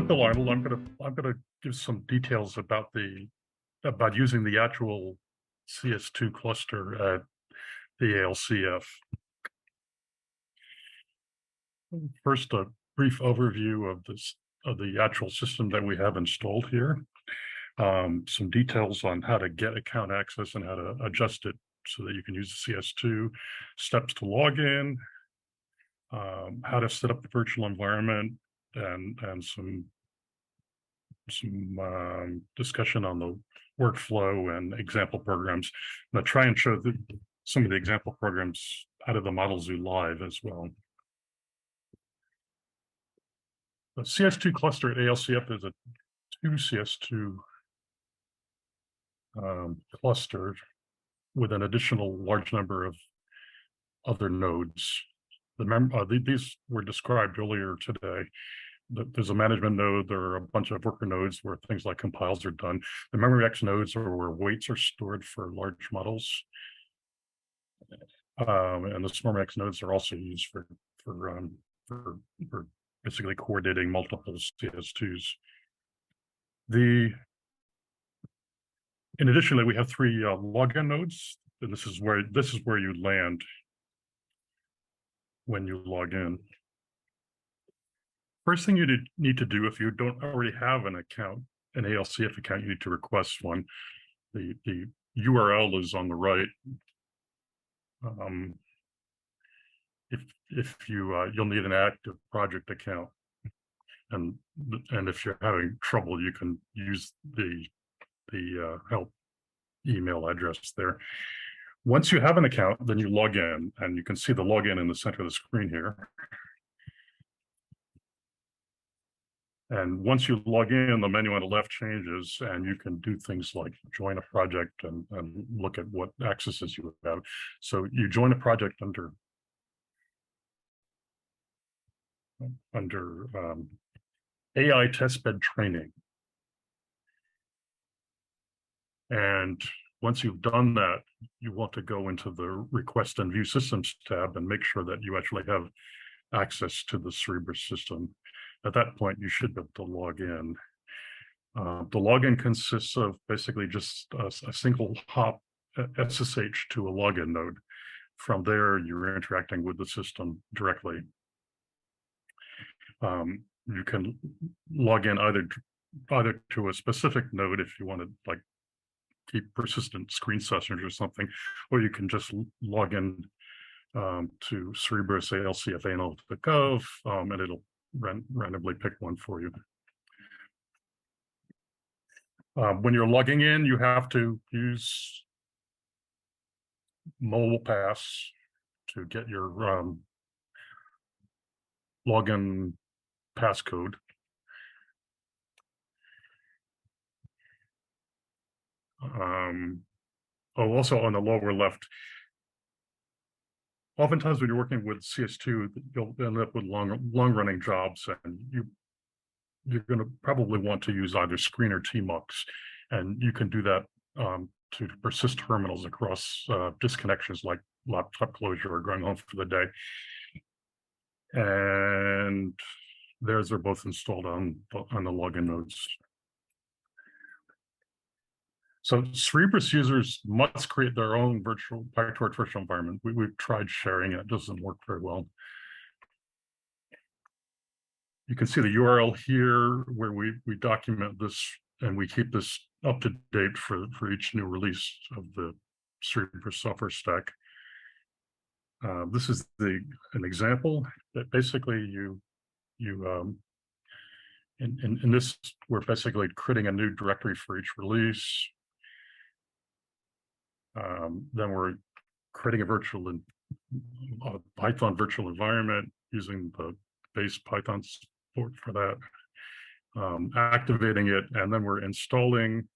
Bill Arnold. I'm gonna give some details about using the actual CS2 cluster at the ALCF. First, a brief overview of the actual system that we have installed here. Some details on how to get account access and how to adjust it so that you can use the CS2, steps to log in, how to set up the virtual environment, and some discussion on the workflow and example programs. I'm going to try and show some of the example programs out of the Model Zoo Live as well. The CS2 cluster at ALCF is a 2 CS2 cluster with an additional large number of other nodes. These were described earlier today. There's a management node, there are a bunch of worker nodes where things like compiles are done. The MemoryX nodes are where weights are stored for large models. And the SMRX nodes are also used for basically coordinating multiple CS2s. In addition, we have 3 login nodes, and this is where you land when you log in. First thing you need to do, if you don't already have an account, an ALCF account, you need to request one. The URL is on the right. If you'll need an active project account, and if you're having trouble, you can use the help email address there. Once you have an account, then you log in, and you can see the login in the center of the screen here. And once you log in, the menu on the left changes, and you can do things like join a project and look at what accesses you have. So you join a project under AI Testbed training. And once you've done that, you want to go into the Request and View Systems tab and make sure that you actually have access to the Cerebras system. At that point, you should be able to log in. The login consists of basically just a single hop SSH to a login node. From there, you're interacting with the system directly. You can log in either to a specific node if you want to like keep persistent screen sessions or something, or you can just log in to Cerebras ALCF ANL.gov, and it'll randomly pick one for you. When you're logging in, you have to use Mobile Pass to get your login passcode. Also on the lower left, oftentimes when you're working with CS2, you'll end up with long-running jobs, and you're going to probably want to use either Screen or TMUX, and you can do that to persist terminals across disconnections like laptop closure or going home for the day. And theirs are both installed on the login nodes. So Cerebras users must create their own PyTorch virtual environment. We've tried sharing it. It doesn't work very well. You can see the URL here where we document this, and we keep this up to date for each new release of the Cerebras software stack. This is an example that basically in this, we're basically creating a new directory for each release. Then we're creating a Python virtual environment using the base Python support for that, activating it, and then we're installing.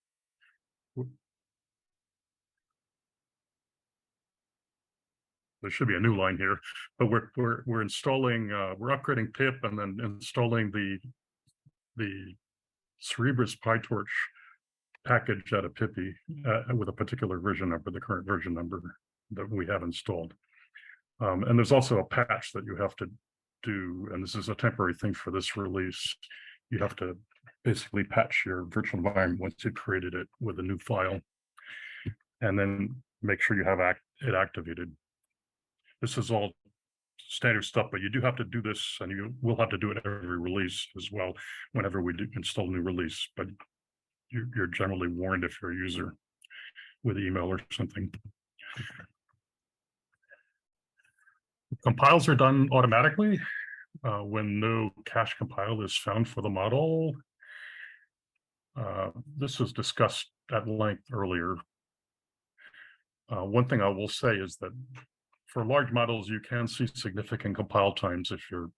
There should be a new line here, but we're installing. We're upgrading pip and then installing the Cerebras PyTorch package out of Pippy with a particular version number, the current version number that we have installed. And there's also a patch that you have to do, and this is a temporary thing for this release. you have to basically patch your virtual environment once you've created it with a new file, and then make sure you have it activated. This is all standard stuff, but you do have to do this, and you will have to do it every release as well, whenever we do install a new release. But you're generally warned if you're a user with email or something. Compiles are done automatically when no cache compile is found for the model. This was discussed at length earlier. One thing I will say is that for large models, you can see significant compile times if you're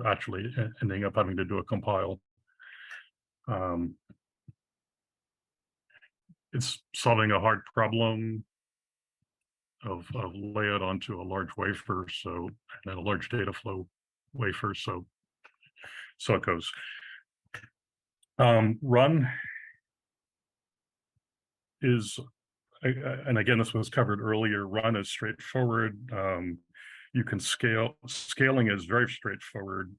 actually ending up having to do a compile. It's solving a hard problem of layout onto a large wafer, so, and then a large data flow wafer, so it goes. Run is, and again, this was covered earlier, run is straightforward. You can scale. Scaling is very straightforward.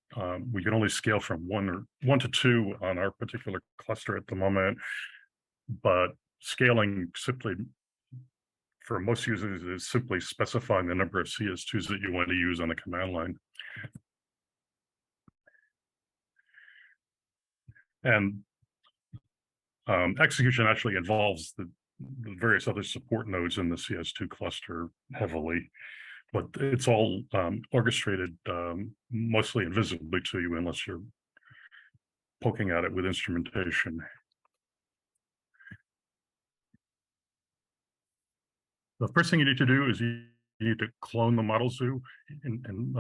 We can only scale from one to two on our particular cluster at the moment, but scaling simply, for most users, is simply specifying the number of CS2s that you want to use on the command line. And execution actually involves the various other support nodes in the CS2 cluster heavily, but it's all orchestrated mostly invisibly to you unless you're poking at it with instrumentation. The first thing you need to do is you need to clone the model zoo, and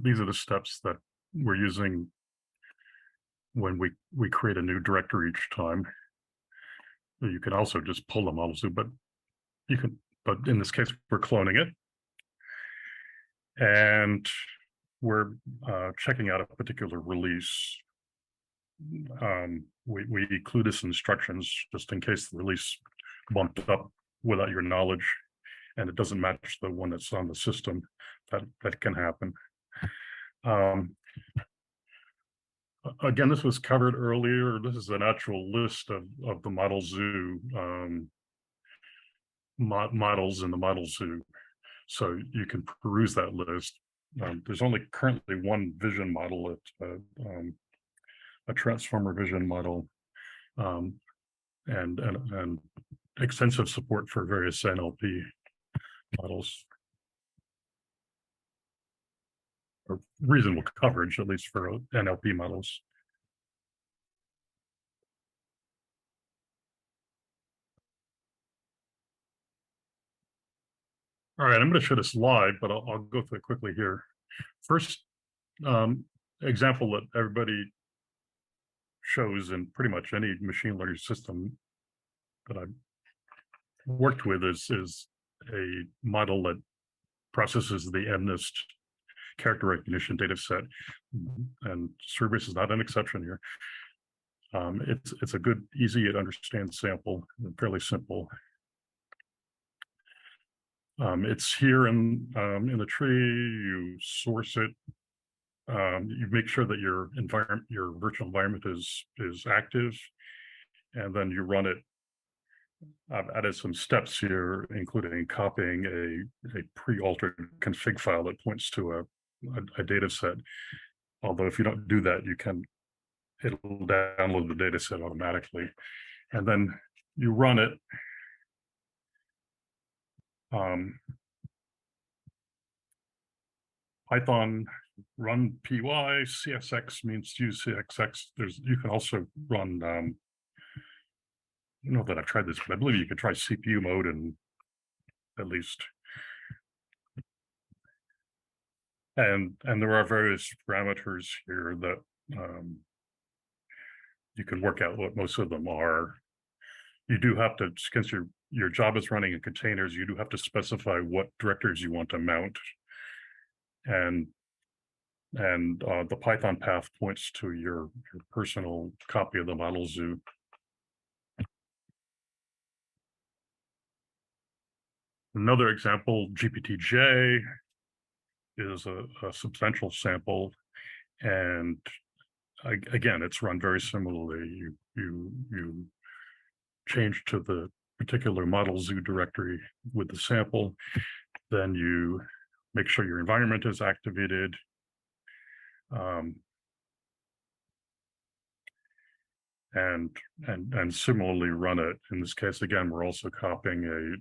these are the steps that we're using when we create a new directory each time. You can also just pull the model zoo, but in this case, we're cloning it. And we're checking out a particular release. We include this in instructions just in case the release bumped up without your knowledge and it doesn't match the one that's on the system. That can happen. Again, this was covered earlier. This is an actual list of the model zoo models in the model zoo. So you can peruse that list. There's only currently one vision model, a transformer vision model, and extensive support for various NLP models, or reasonable coverage, at least for NLP models. All right, I'm going to show this live, but I'll go through it quickly here. First example that everybody shows in pretty much any machine learning system that I've worked with is a model that processes the MNIST character recognition data set, and Cerebras is not an exception here. It's a good, easy to understand sample, fairly simple. It's here in the tree. You source it. You make sure that your virtual environment is active, and then you run it. I've added some steps here, including copying a pre-altered config file that points to a data set. Although if you don't do that, it'll download the data set automatically, and then you run it. Python run py, CSX means use CSX. You can also run, I don't know that I've tried this, but I believe you could try CPU mode and at least. And there are various parameters here that you can work out what most of them are. You do have to, since your job is running in containers, you do have to specify what directories you want to mount. And the Python path points to your personal copy of the model zoo. Another example, GPT-J is a substantial sample, and again, it's run very similarly. You change to the particular model zoo directory with the sample, then you make sure your environment is activated. And similarly run it. In this case, again, we're also copying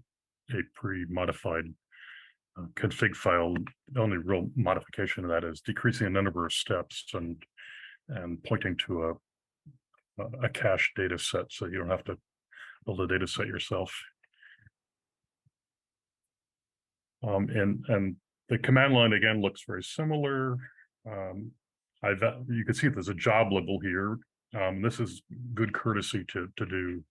a pre-modified config file. The only real modification of that is decreasing the number of steps and pointing to a cache data set, so you don't have to build a data set yourself. And the command line again looks very similar. You can see there's a job level here. This is good courtesy to do.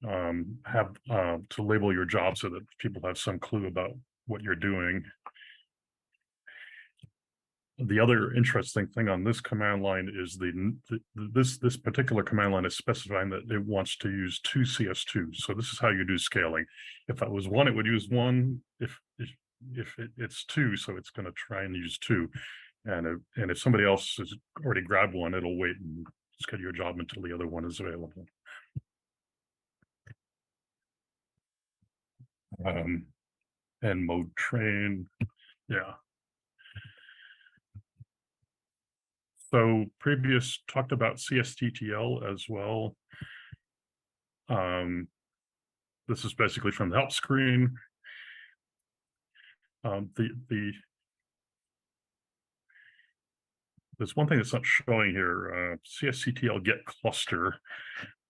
To label your job so that people have some clue about what you're doing. The other interesting thing on this command line is this particular command line is specifying that it wants to use 2 CS2. So this is how you do scaling. If it was 1, it would use 1. If it's 2, so it's going to try and use 2. And if somebody else has already grabbed 1, it'll wait and schedule your job until the other one is available. And mode train, yeah. So previous talked about CSTTL as well. This is basically from the help screen. There's one thing that's not showing here, CSCTL get cluster,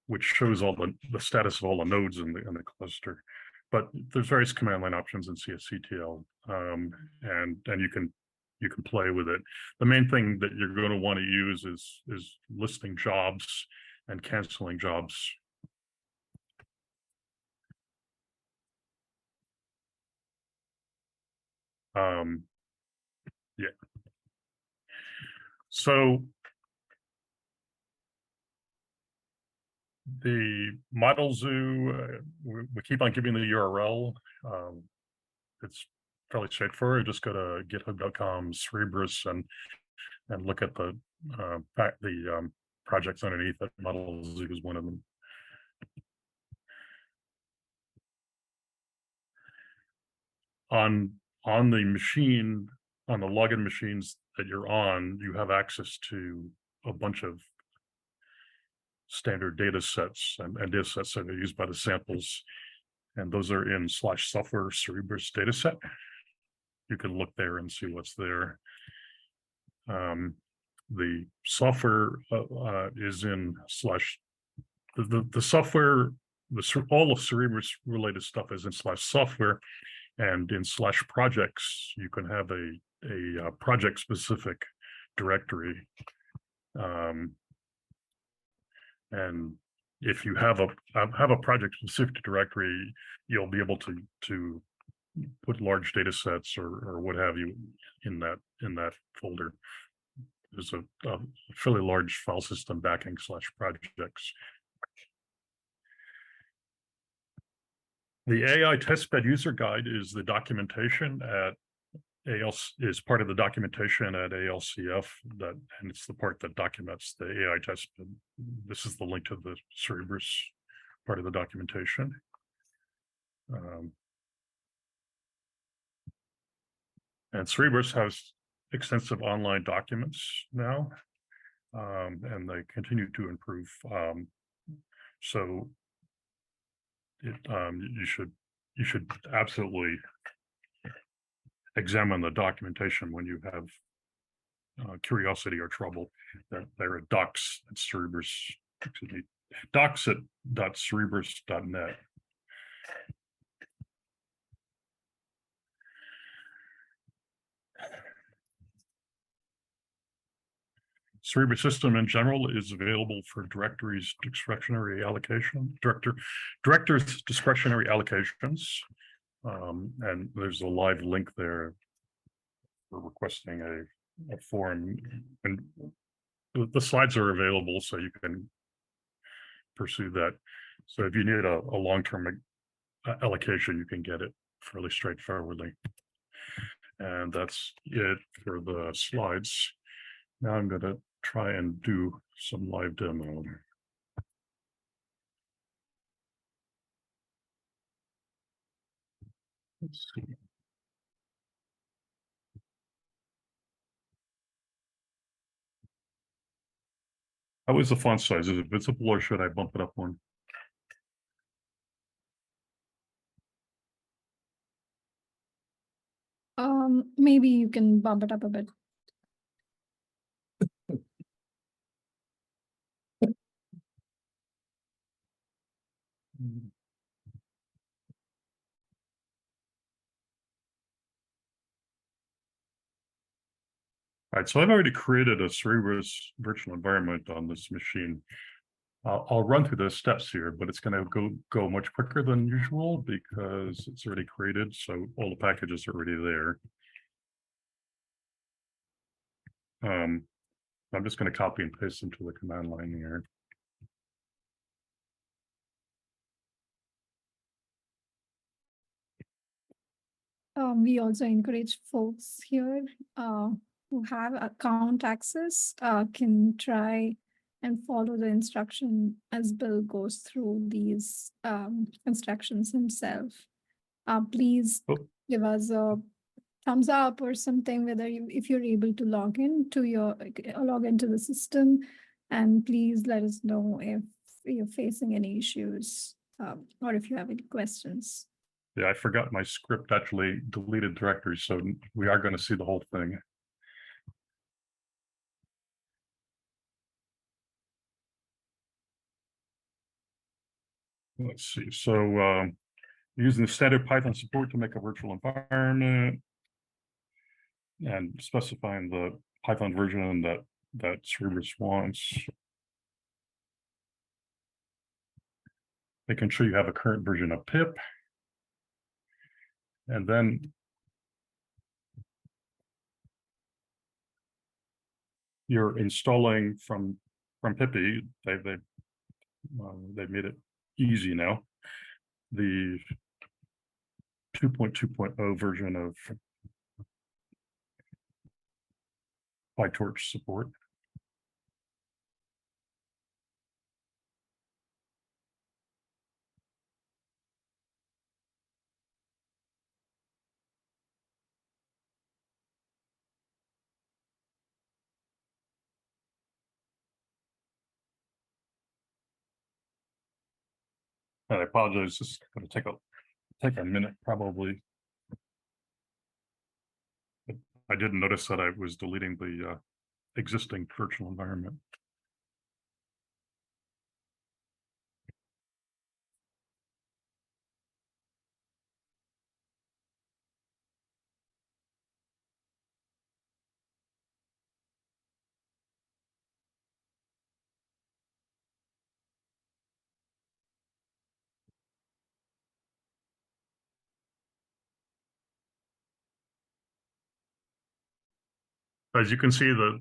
which shows all the status of all the nodes in the cluster. But there's various command line options in CSCTL, and you can play with it. The main thing that you're going to want to use is listing jobs and canceling jobs. Yeah. So the model zoo, we keep on giving the URL. It's fairly straightforward. Just go to github.com Cerebras and look at the projects underneath it. Model zoo is one of them. On the machine, on the login machines that you're on, you have access to a bunch of standard data sets and data sets that are used by the samples. And those are in /software Cerebras dataset. You can look there and see what's there. The software is in the software, all of Cerebras related stuff is in /software, and in /projects, you can have a project specific directory. And if you have a project specific directory, you'll be able to put large data sets or what have you in that folder. There's a fairly large file system backing /projects. The AI Testbed user guide is the documentation at is part of the documentation at ALCF, and it's the part that documents the AI testbed. This is the link to the Cerebras part of the documentation. And Cerebras has extensive online documents now, and they continue to improve. So you should absolutely examine the documentation when you have curiosity or trouble. They're at docs at Cerebras, excuse me, docs@cerebras.net. Cerebras system in general is available for directors discretionary allocation, directors discretionary allocations. And there's a live link there for requesting a form, and the slides are available so you can pursue that. So if you need a long-term allocation, you can get it fairly straightforwardly. And that's it for the slides. Now I'm going to try and do some live demo. Let's see. How is the font size? Is it visible or should I bump it up one? Maybe you can bump it up a bit. All right, so I've already created a Cerebras virtual environment on this machine. I'll run through the steps here, but it's going to go much quicker than usual because it's already created, so all the packages are already there. I'm just going to copy and paste them to the command line here. We also encourage folks here who have account access can try and follow the instruction as Bill goes through these instructions himself. Please give us a thumbs up or something, whether if you're able to log into the system, and please let us know if you're facing any issues or if you have any questions. Yeah, I forgot my script actually deleted directories, so we are going to see the whole thing. Let's see. So using the standard Python support to make a virtual environment and specifying the Python version that Cerebras wants. Making sure you have a current version of pip. And then you're installing from Pippy. They've made it easy now. The 2.2.0 version of PyTorch support. I apologize. This is going to take a minute probably. I didn't notice that I was deleting the existing virtual environment. As you can see, the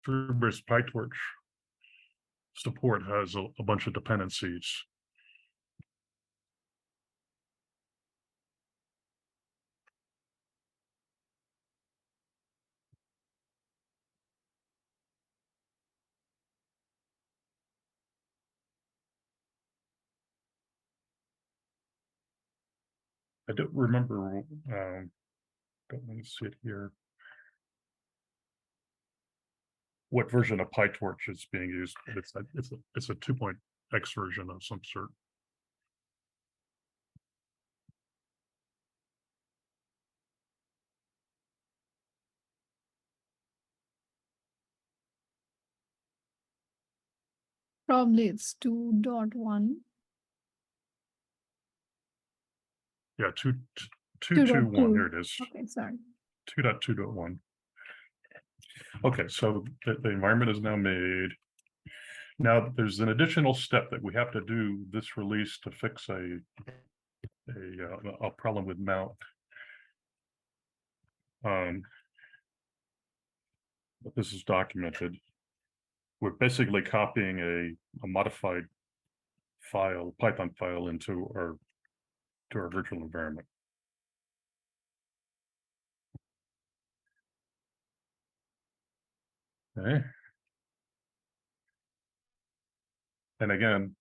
Cerebras PyTorch support has a bunch of dependencies. I don't remember. Don't want to see it here. What version of PyTorch is being used? It's a 2.x version of some sort. Probably it's 2.1. Yeah, 2.2.1. Here it is. Okay, sorry. 2.2.1. Okay, so the environment is now made. Now there's an additional step that we have to do this release to fix a problem with mount. But this is documented. We're basically copying a modified file, Python file, into our virtual environment. Okay. And again,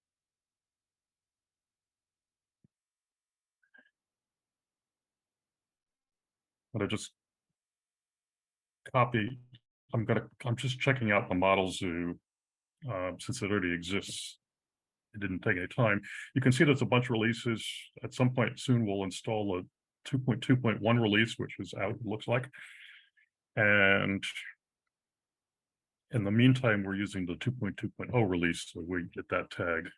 I'm gonna just copy. I'm just checking out the model zoo since it already exists. It didn't take any time. You can see there's a bunch of releases. At some point soon, we'll install a 2.2.1 release, which is out, it looks like. And in the meantime, we're using the 2.2.0 release, so we get that tag.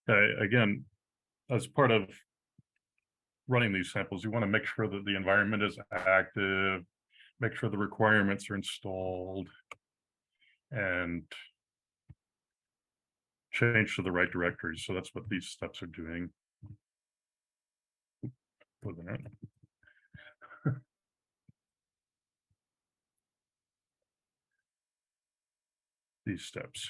Okay, again, as part of running these samples, you want to make sure that the environment is active, make sure the requirements are installed, and change to the right directory. So that's what these steps are doing. These steps.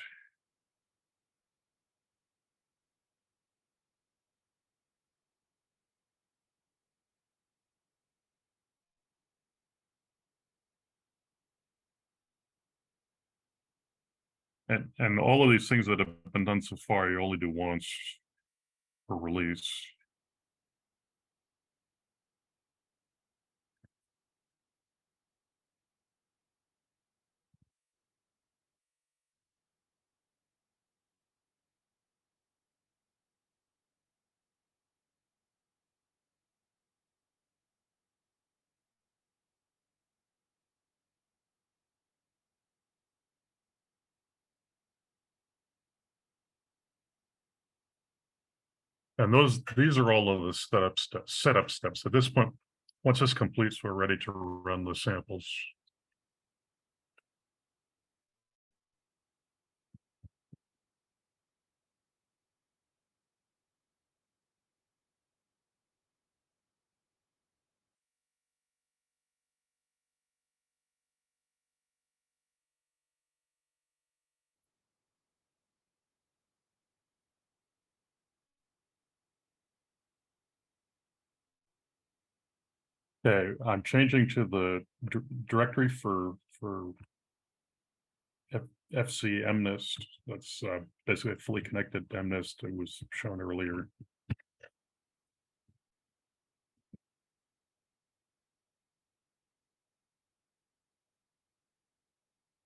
And all of these things that have been done so far, you only do once per release. And these are all of the setup steps. At this point, once this completes, we're ready to run the samples. Okay, I'm changing to the directory for FC MNIST. That's basically a fully connected MNIST. It was shown earlier.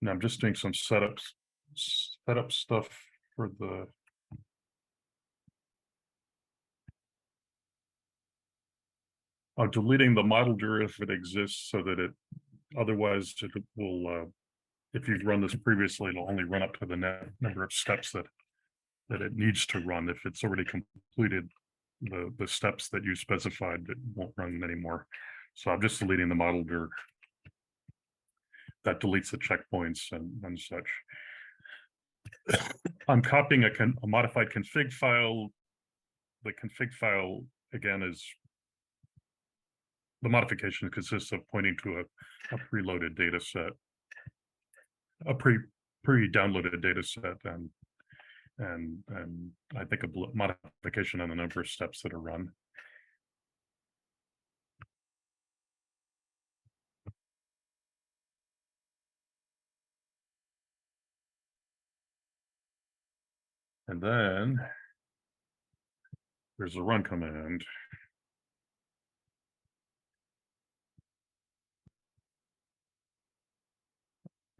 And I'm just doing some setup stuff for the deleting the model dir if it exists, so that it otherwise it will if you've run this previously, it'll only run up to the number of steps that it needs to run. If it's already completed the steps that you specified, it won't run anymore. So I'm just deleting the model dir. That deletes the checkpoints and such. I'm copying a modified config file. The config file, again, is the modification consists of pointing to a preloaded data set, a pre-downloaded data set, and I think a modification on the number of steps that are run. And then there's a run command.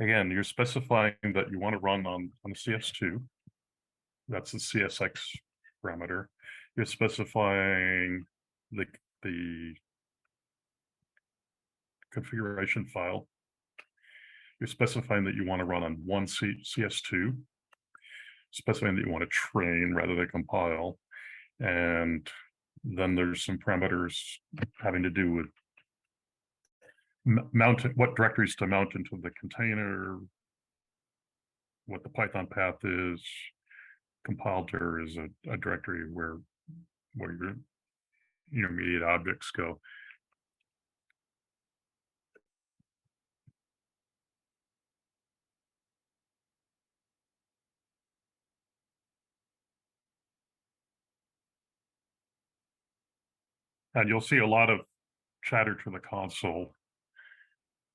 Again, you're specifying that you want to run on the CS2. That's the CSX parameter. You're specifying the configuration file. You're specifying that you want to run on one CS2, specifying that you want to train rather than compile. And then there's some parameters having to do with what directories to mount into the container, what the Python path is. Compile dir is a directory where your intermediate objects go. And you'll see a lot of chatter to the console.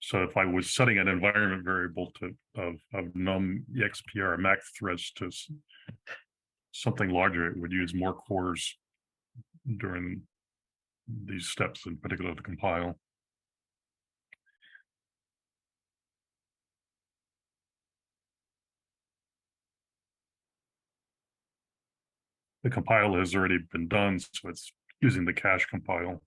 So if I was setting an environment variable of num expr max threads to something larger, it would use more cores during these steps, in particular to compile. The compile has already been done, so it's using the cache compile.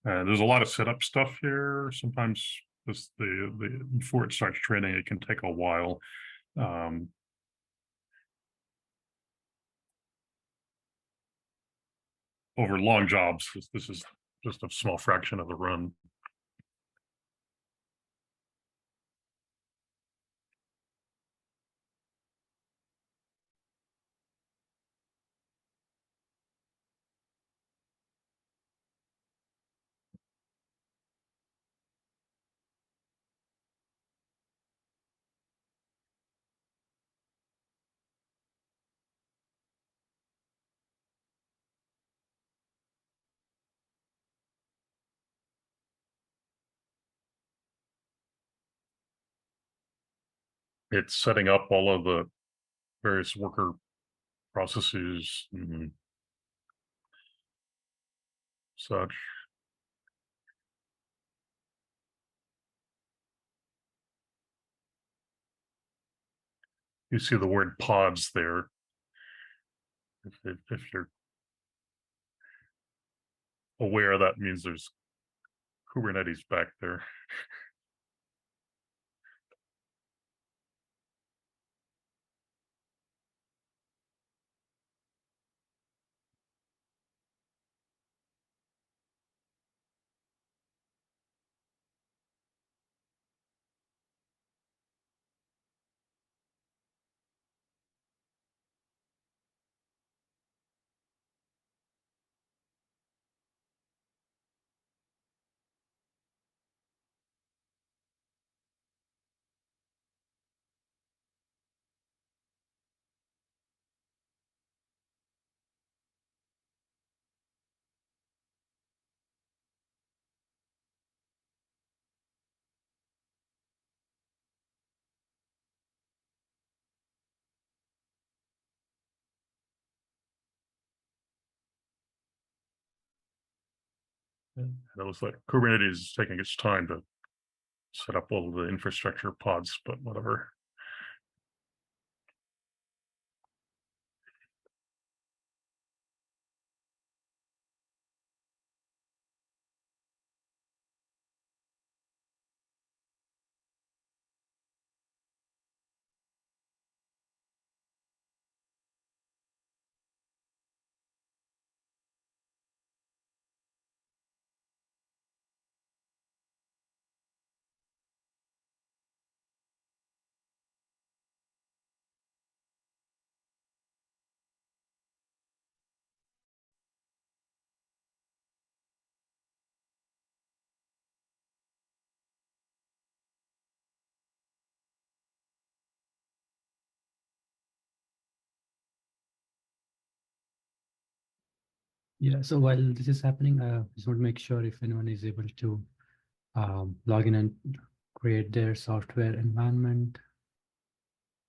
There's a lot of setup stuff here. Sometimes before it starts training, it can take a while. Over long jobs, this is just a small fraction of the run. It's setting up all of the various worker processes and such. You see the word pods there. If you're aware, that means there's Kubernetes back there. And it looks like Kubernetes is taking its time to set up all of the infrastructure pods, but whatever. Yeah, so while this is happening, I just want to make sure if anyone is able to log in and create their software environment.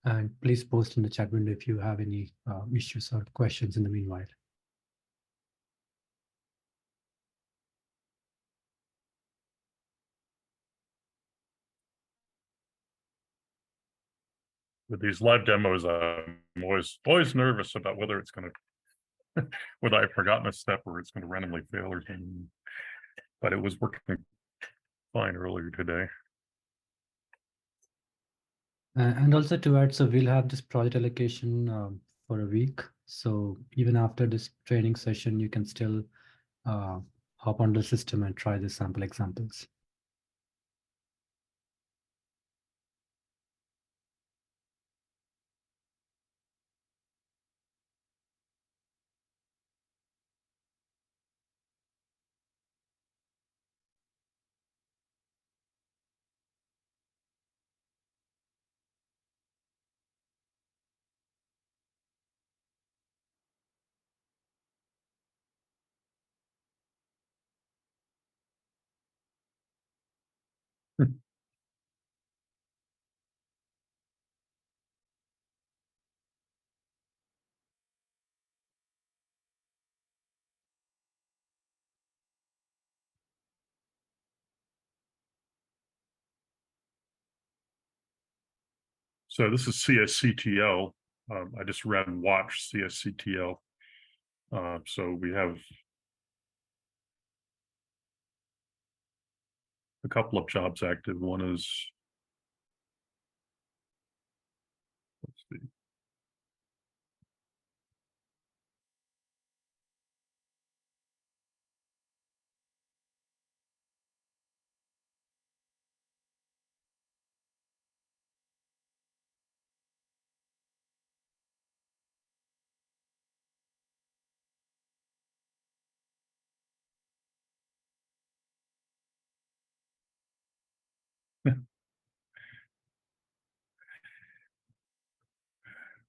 And please post in the chat window if you have any issues or questions in the meanwhile. With these live demos, I'm always nervous about whether it's going to, whether I've forgotten a step or it's going to randomly fail or something. But it was working fine earlier today. And also to add, so we'll have this project allocation for a week. So even after this training session, you can still hop on the system and try the sample examples. So this is CSCTL. I just ran watch CSCTL. So we have a couple of jobs active. One is, let's see.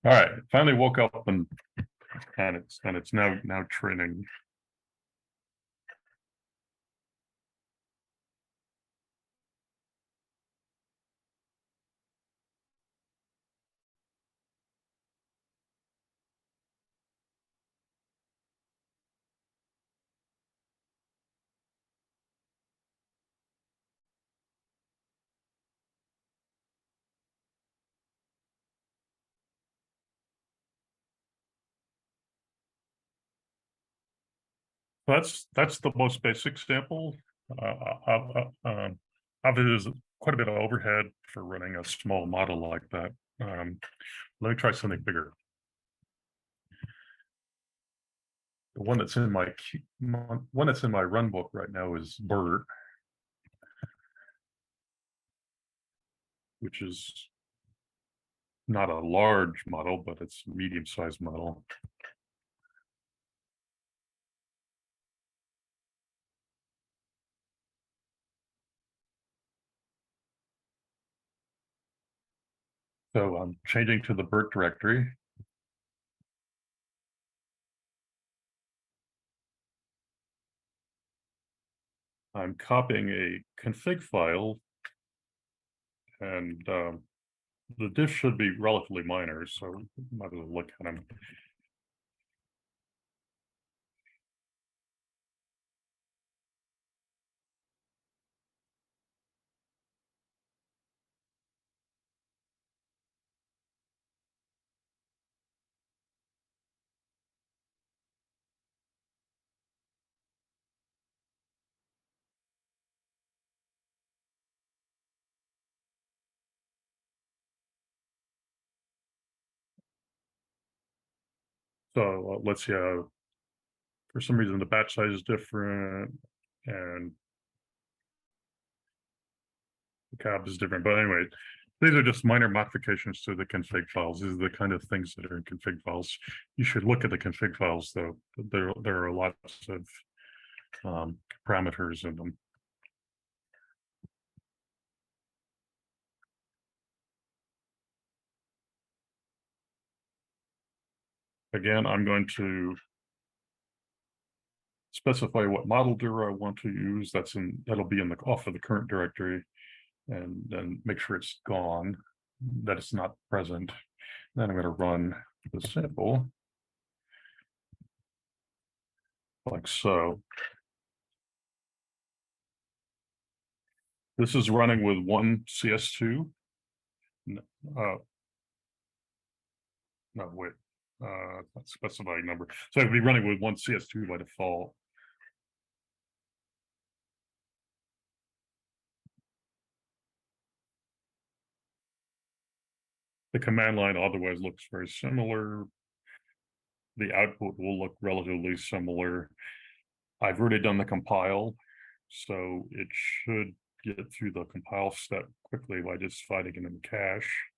All right, finally woke up and it's now training. That's the most basic sample. Obviously, there's quite a bit of overhead for running a small model like that. Let me try something bigger. The one that's in my run book right now is BERT, which is not a large model, but it's a medium-sized model. So I'm changing to the BERT directory. I'm copying a config file, and the diff should be relatively minor, so might as well look at them. So let's see. For some reason, the batch size is different, and the cab is different. But anyway, these are just minor modifications to the config files. These are the kind of things that are in config files. You should look at the config files, though. There are lots of parameters in them. Again, I'm going to specify what model dir I want to use. That'll be off of the current directory, and then make sure it's gone, that it's not present. Then I'm going to run the sample like so. This is running with one CS2. No, wait, not specifying number. So it'd be running with one CS2 by default. The command line otherwise looks very similar. The output will look relatively similar. I've already done the compile, so it should get through the compile step quickly by just finding it in cache.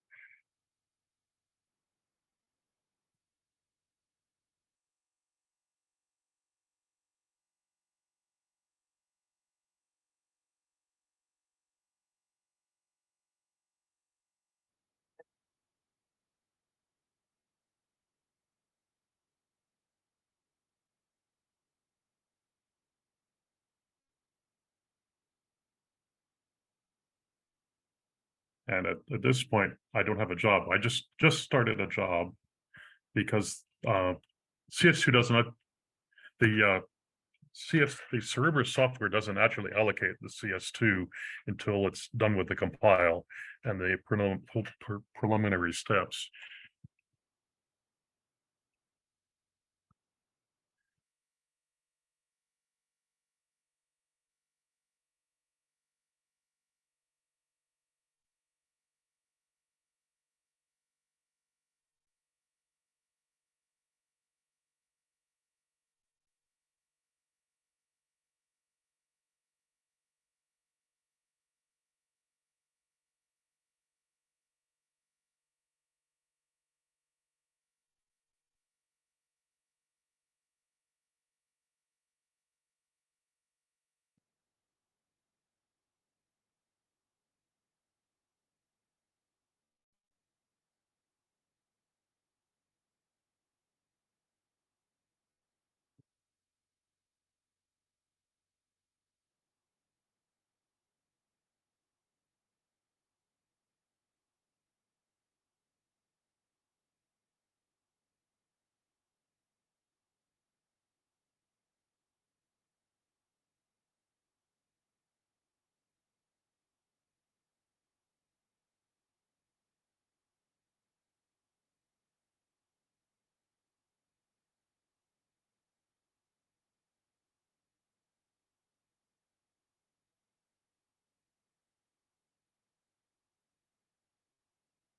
And at this point, I don't have a job. I just started a job because CS2 does not, the the Cerebras software doesn't actually allocate the CS2 until it's done with the compile and the preliminary steps.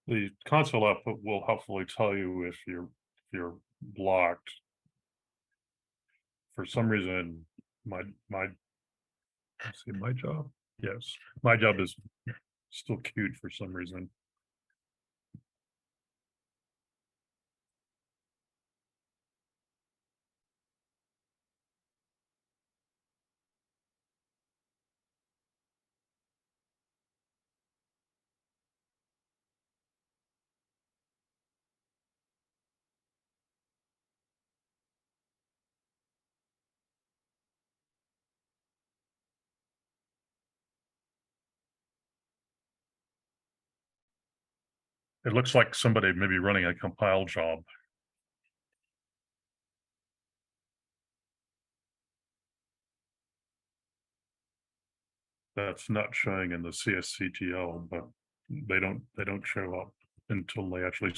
The console output will hopefully tell you if you're blocked. For some reason, let's see, my job. Yes, my job is still queued for some reason. It looks like somebody may be running a compile job. That's not showing in the CSCTL, but they don't show up until they actually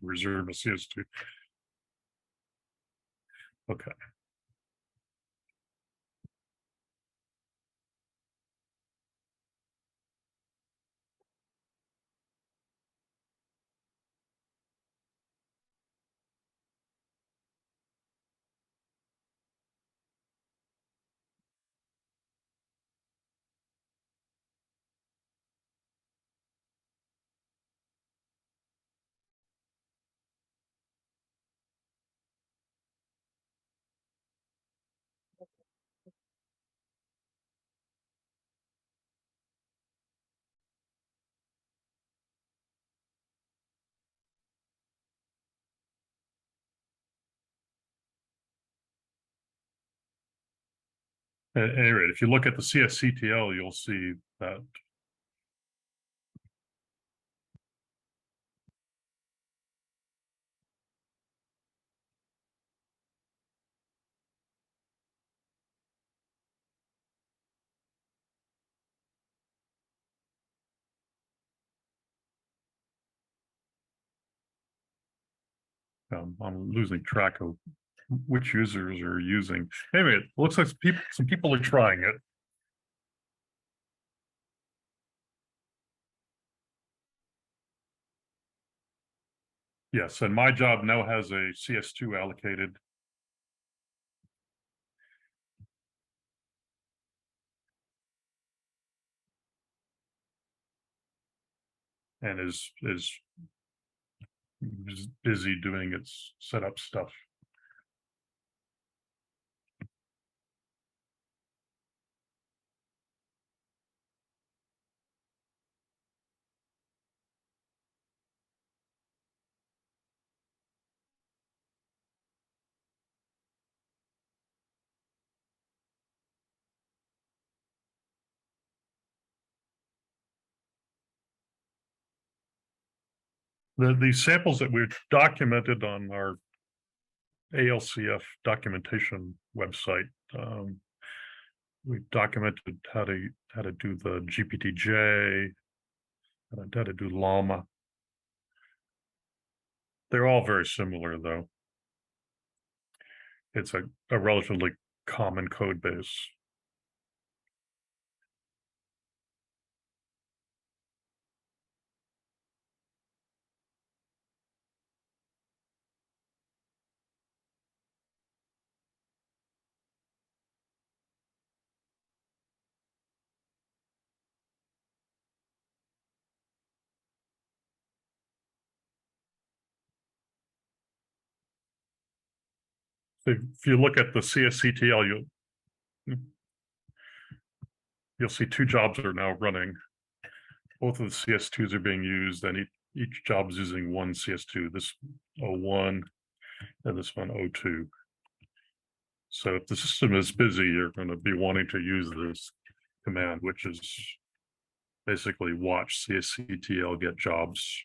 reserve a CS2. Okay. At any rate, if you look at the CSCTL, you'll see that I'm losing track of which users are using. Anyway, it looks like some people are trying it. Yes, and my job now has a CS2 allocated. And is busy doing its setup stuff. The samples that we've documented on our ALCF documentation website We've documented how to do the GPTJ, how to do llama. They're all very similar, though. It's a relatively common code base. If you look at the CSCTL, you'll see two jobs are now running. Both of the CS2s are being used, and each job is using one CS2. This 01 and this one 02. So if the system is busy, you're going to be wanting to use this command, which is basically watch CSCTL get jobs.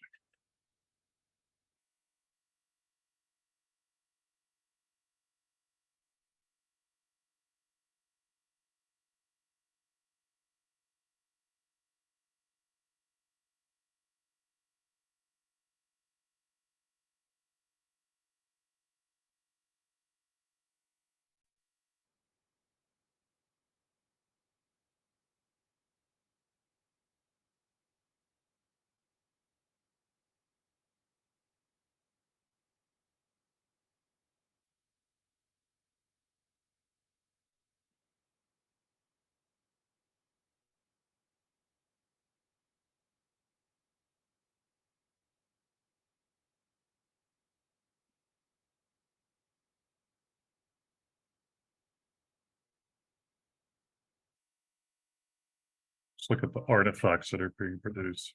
Let's look at the artifacts that are being produced.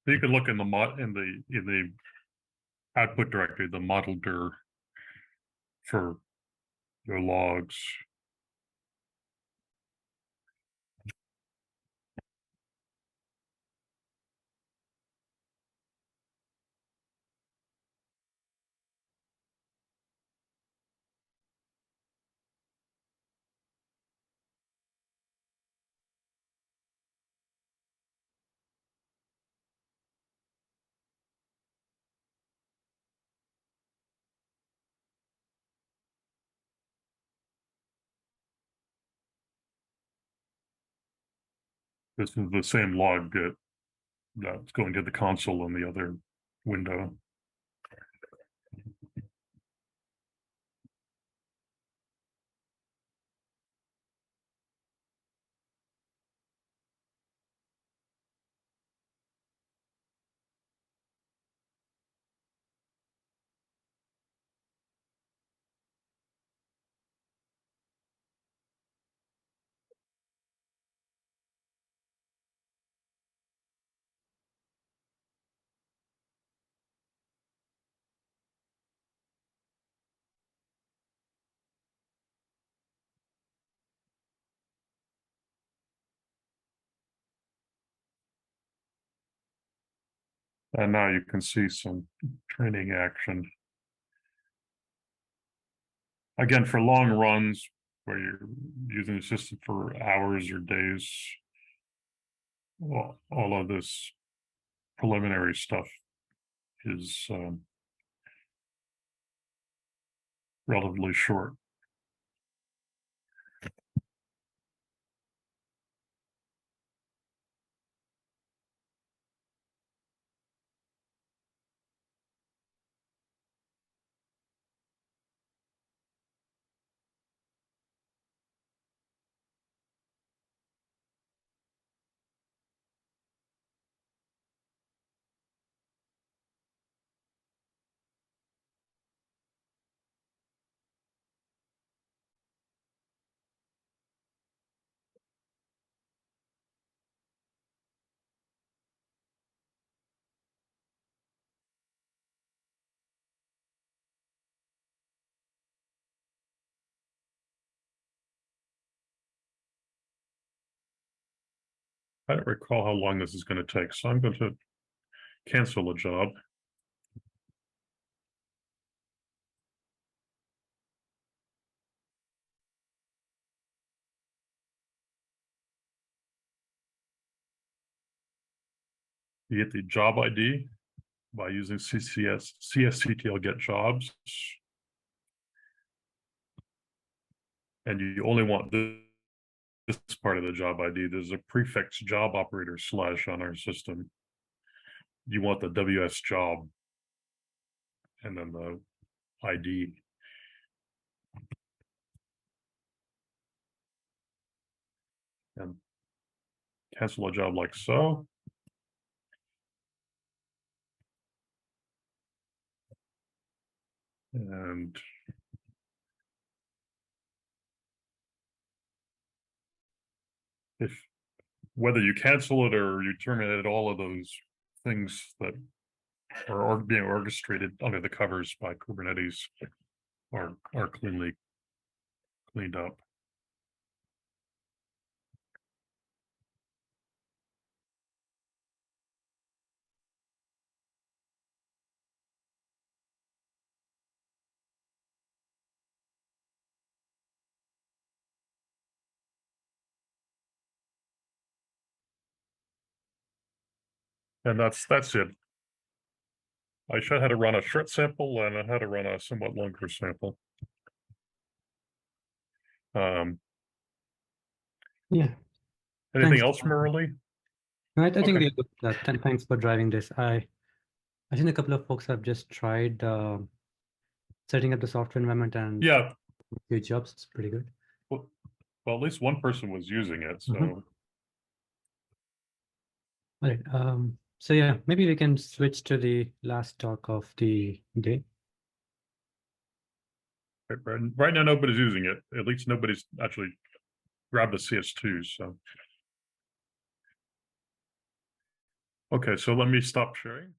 You can look in the output directory, the model dir for your logs. This is the same log that's going to the console in the other window. And now you can see some training action. Again, for long runs where you're using the system for hours or days, all of this preliminary stuff is relatively short. I don't recall how long this is going to take, so I'm going to cancel a job. You get the job ID by using CSCTL get jobs. And you only want this part of the job ID. There's a prefix job operator / on our system. You want the WS job and then the ID. And cancel a job like so. And if whether you cancel it or you terminate all of those things that are being orchestrated under the covers by Kubernetes are cleaned up. And that's it. I showed how to run a short sample and how to run a somewhat longer sample. Yeah. Anything Thanks. else, Murali? I think Okay. we are good with that. Thanks for driving this. I think a couple of folks have just tried setting up the software environment and Yeah. a few jobs. It's pretty good. Well, at least one person was using it. So, All right. So yeah, maybe we can switch to the last talk of the day. right now, nobody's using it. At least nobody's actually grabbed the CS2. So, okay, so let me stop sharing.